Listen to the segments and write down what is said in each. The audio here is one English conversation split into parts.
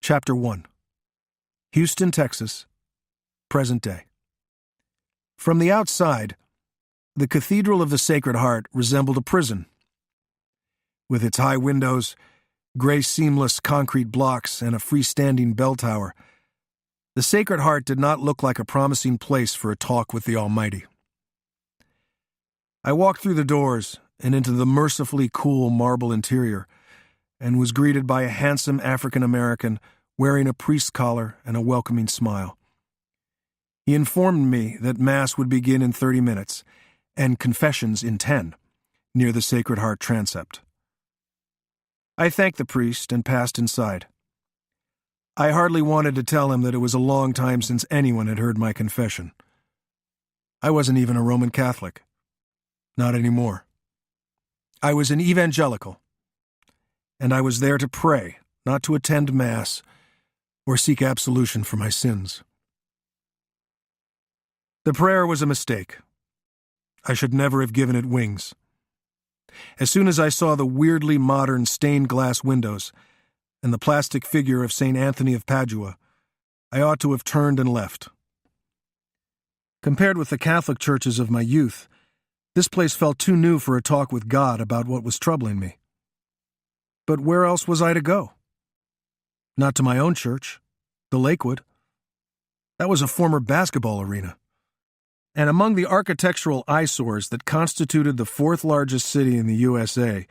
Chapter 1. Houston, Texas, present day. From the outside, the Cathedral of the Sacred Heart resembled a prison. With its high windows, gray seamless concrete blocks, and a freestanding bell tower, the Sacred Heart did not look like a promising place for a talk with the Almighty. I walked through the doors and into the mercifully cool marble interior, and was greeted by a handsome African-American wearing a priest's collar and a welcoming smile. He informed me that Mass would begin in 30 minutes, and confessions in 10, near the Sacred Heart transept. I thanked the priest and passed inside. I hardly wanted to tell him that it was a long time since anyone had heard my confession. I wasn't even a Roman Catholic. Not anymore. I was an evangelical, and I was there to pray, not to attend Mass or seek absolution for my sins. The prayer was a mistake. I should never have given it wings. As soon as I saw the weirdly modern stained glass windows and the plastic figure of St. Anthony of Padua, I ought to have turned and left. Compared with the Catholic churches of my youth, this place felt too new for a talk with God about what was troubling me. But where else was I to go? Not to my own church, the Lakewood. That was a former basketball arena. And among the architectural eyesores that constituted the fourth largest city in the USA,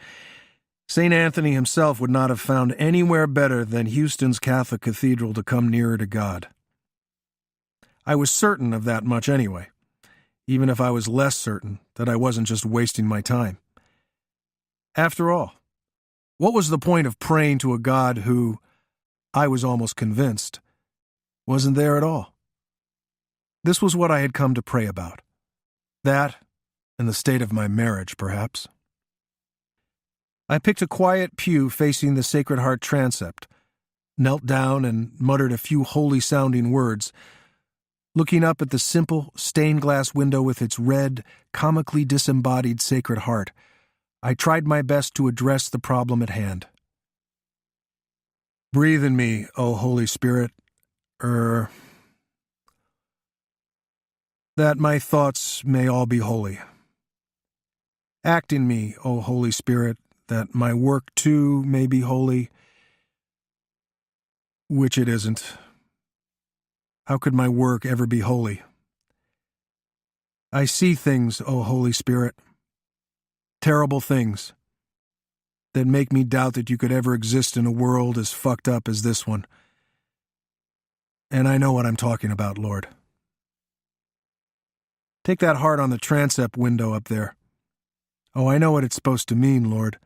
St. Anthony himself would not have found anywhere better than Houston's Catholic Cathedral to come nearer to God. I was certain of that much anyway, even if I was less certain that I wasn't just wasting my time. After all, what was the point of praying to a God who, I was almost convinced, wasn't there at all? This was what I had come to pray about. That, and the state of my marriage, perhaps. I picked a quiet pew facing the Sacred Heart transept, knelt down and muttered a few holy-sounding words, looking up at the simple, stained-glass window with its red, comically disembodied Sacred Heart. I tried my best to address the problem at hand. Breathe in me, O Holy Spirit, that my thoughts may all be holy. Act in me, O Holy Spirit, that my work too may be holy, which it isn't. How could my work ever be holy? I see things, O Holy Spirit, terrible things, that make me doubt that you could ever exist in a world as fucked up as this one. And I know what I'm talking about, Lord. Take that heart on the transept window up there. Oh, I know what it's supposed to mean, Lord.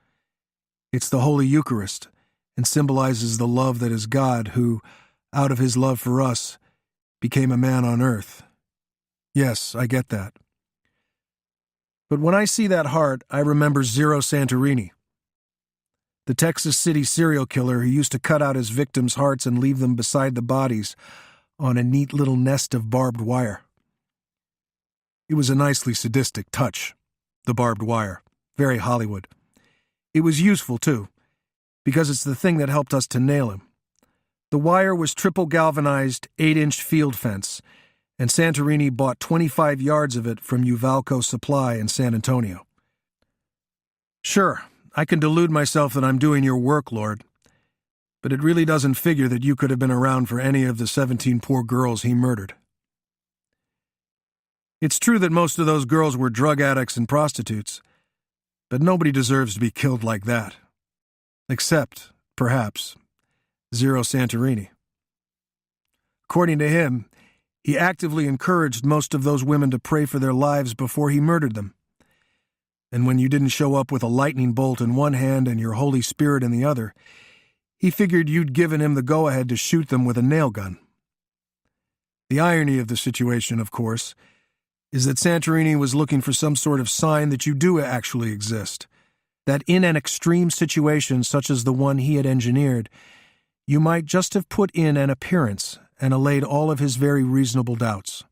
It's the Holy Eucharist, and symbolizes the love that is God who, out of his love for us, became a man on earth. Yes, I get that. But when I see that heart, I remember Zero Santorini, the Texas City serial killer who used to cut out his victims' hearts and leave them beside the bodies on a neat little nest of barbed wire. It was a nicely sadistic touch, the barbed wire, very Hollywood. It was useful, too, because it's the thing that helped us to nail him. The wire was triple galvanized, 8-inch field fence, and Santorini bought 25 yards of it from Uvalco Supply in San Antonio. Sure, I can delude myself that I'm doing your work, Lord, but it really doesn't figure that you could have been around for any of the 17 poor girls he murdered. It's true that most of those girls were drug addicts and prostitutes, but nobody deserves to be killed like that. Except, perhaps, Zero Santorini. According to him, he actively encouraged most of those women to pray for their lives before he murdered them. And when you didn't show up with a lightning bolt in one hand and your Holy Spirit in the other, he figured you'd given him the go-ahead to shoot them with a nail gun. The irony of the situation, of course, is that Santorini was looking for some sort of sign that you do actually exist, that in an extreme situation such as the one he had engineered, you might just have put in an appearance and allayed all of his very reasonable doubts.